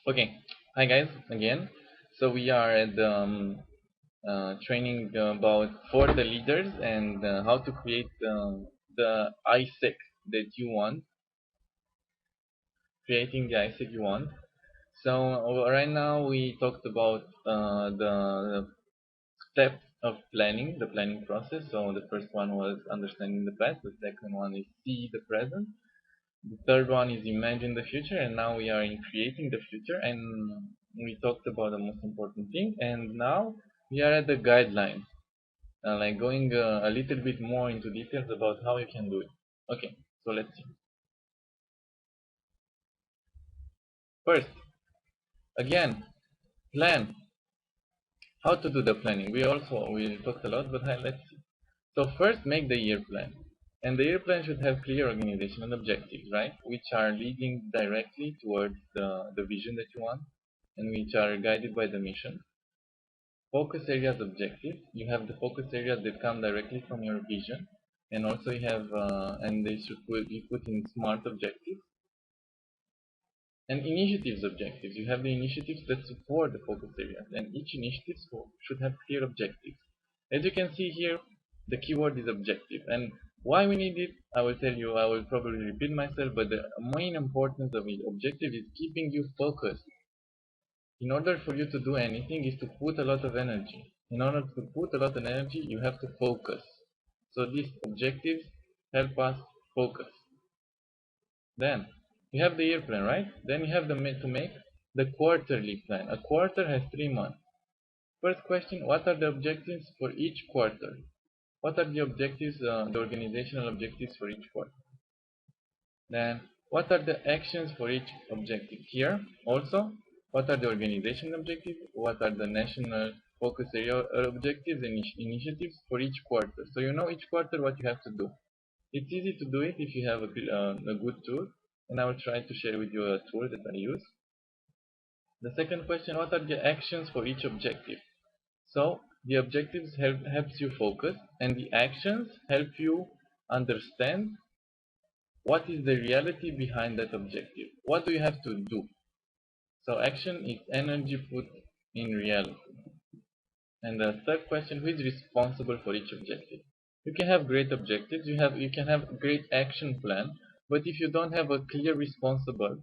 Okay, hi guys again. So we are at the training about for the leaders and how to create the AIESEC that you want, creating the AIESEC you want. So right now we talked about the steps of planning, the planning process. So the first one was understanding the past. The second one is see the present. The third one is imagine the future, and now we are in creating the future, and we talked about the most important thing, and now we are at the guidelines, like going a little bit more into details about how you can do it. Okay, so let's see. First, again, plan. How to do the planning? We talked a lot, but let's see. So first, make the year plan. And the year plan should have clear organizational objectives, right? Which are leading directly towards the vision that you want and which are guided by the mission. Focus areas objectives. You have the focus areas that come directly from your vision. And also you have, and they should be put in SMART objectives. And initiatives objectives. You have the initiatives that support the focus areas. And each initiative should have clear objectives. As you can see here, the keyword is objective. And why we need it, I will tell you, I will probably repeat myself, but the main importance of the objective is keeping you focused. In order for you to do anything is to put a lot of energy. In order to put a lot of energy, you have to focus. So these objectives help us focus. Then you have the year plan, right? Then you have to make the quarterly plan. A quarter has 3 months. First question, what are the objectives for each quarter? What are the objectives, the organizational objectives for each quarter? Then, what are the actions for each objective? Here, also, what are the organizational objectives? What are the national focus area objectives and initiatives for each quarter? So you know each quarter what you have to do. It's easy to do it if you have a good tool, and I will try to share with you a tool that I use. The second question, what are the actions for each objective? So the objectives helps you focus, and the actions help you understand what is the reality behind that objective. What do you have to do? So action is energy put in reality. And the third question, who is responsible for each objective? You can have great objectives, you can have a great action plan, but if you don't have a clear responsible,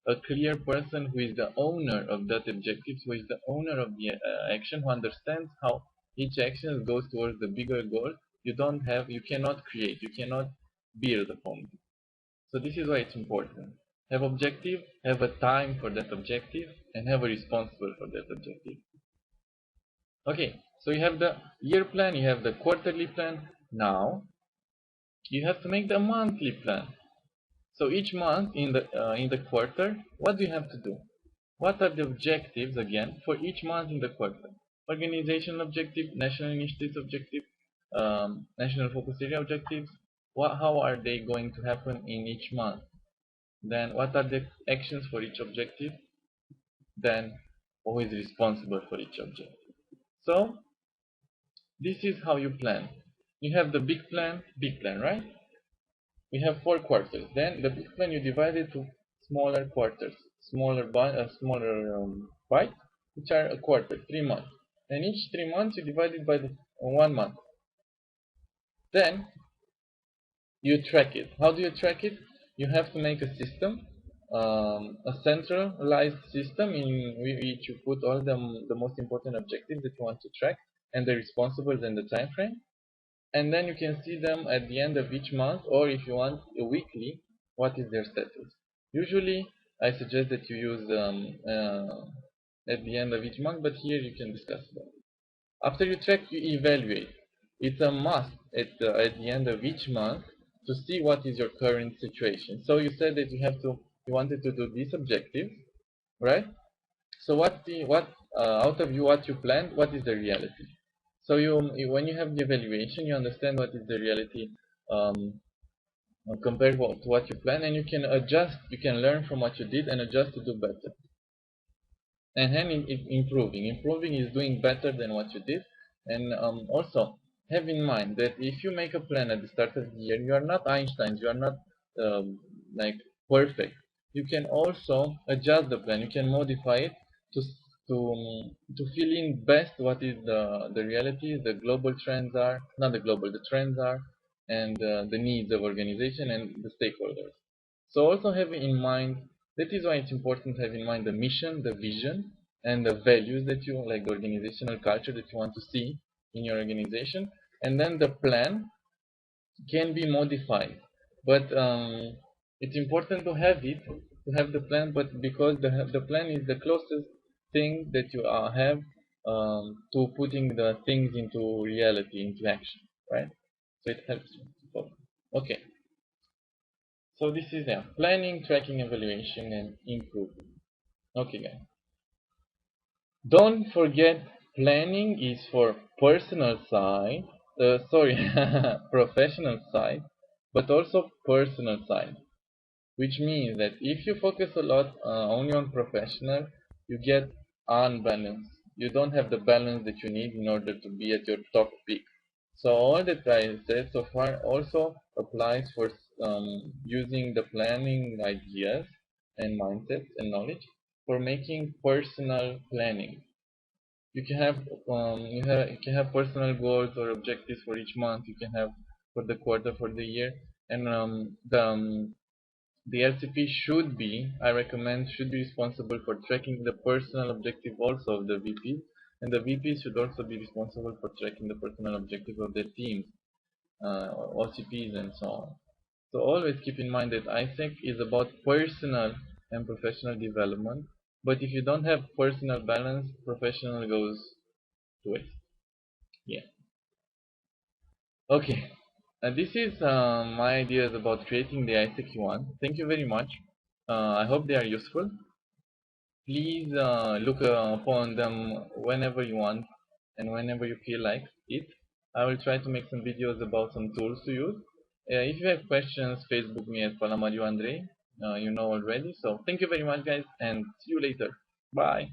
a clear person who is the owner of that objective, who is the owner of the action, who understands how each action goes towards the bigger goal, you cannot create, you cannot build upon it. So this is why it's important. Have objective, have a time for that objective, and have a responsible for that objective. Okay, so you have the year plan, you have the quarterly plan. Now, you have to make the monthly plan. So each month in the quarter, what do you have to do? What are the objectives again for each month in the quarter? Organizational objective, national initiatives objective, national focus area objectives. How are they going to happen in each month? Then what are the actions for each objective? Then who is responsible for each objective? So this is how you plan. You have the big plan, right? We have 4 quarters. Then the big plan you divide it to smaller quarters, smaller bites, which are a quarter, 3 months. And each 3 months you divide it by 1 month. Then you track it. How do you track it? You have to make a system, a centralized system in which you put all the most important objectives that you want to track and the responsibles and the time frame. And then you can see them at the end of each month, or if you want a weekly, what is their status. Usually I suggest that you use at the end of each month, but here you can discuss about it. After you track, you evaluate. It's a must at the end of each month to see what is your current situation. So you said that you wanted to do this objective, right? So what out of what you planned, what is the reality? So when you have the evaluation, you understand what is the reality compared to what you plan, and you can adjust. You can learn from what you did and adjust to do better. And then improving is doing better than what you did. And also have in mind that if you make a plan at the start of the year, you are not Einstein. You are not like perfect. you can also adjust the plan. You can modify it to to fill in best what is the reality, the global trends are, not the global, the trends are, and the needs of organization and the stakeholders. So also have in mind, that is why it's important to have in mind the mission, the vision, and the values that you like, the organizational culture that you want to see in your organization, and then the plan can be modified. But it's important to have it, to have the plan, but because the plan is the closest thing that you have to putting the things into reality, into action, right? So it helps you. Okay, so this is planning, tracking, evaluation, and improving. Okay, guys. Don't forget, planning is for personal side, sorry, professional side, but also personal side. Which means that if you focus a lot only on professional, you get unbalanced. You don't have the balance that you need in order to be at your top peak. So all that I said so far also applies for using the planning ideas and mindsets and knowledge for making personal planning. You can have you can have personal goals or objectives for each month. You can have for the quarter, for the year, and the LCP should be, I recommend, should be responsible for tracking the personal objective also of the VP, and the VP should also be responsible for tracking the personal objective of their teams, OCPs, and so on. So always keep in mind that AIESEC is about personal and professional development, but if you don't have personal balance, professional goes to waste. Yeah. Okay. This is my ideas about creating the AIESEC one. Thank you very much. I hope they are useful. Please look upon them whenever you want and whenever you feel like it. I will try to make some videos about some tools to use. If you have questions, Facebook me at Palamario Andre. You know already. So thank you very much, guys, and see you later. Bye.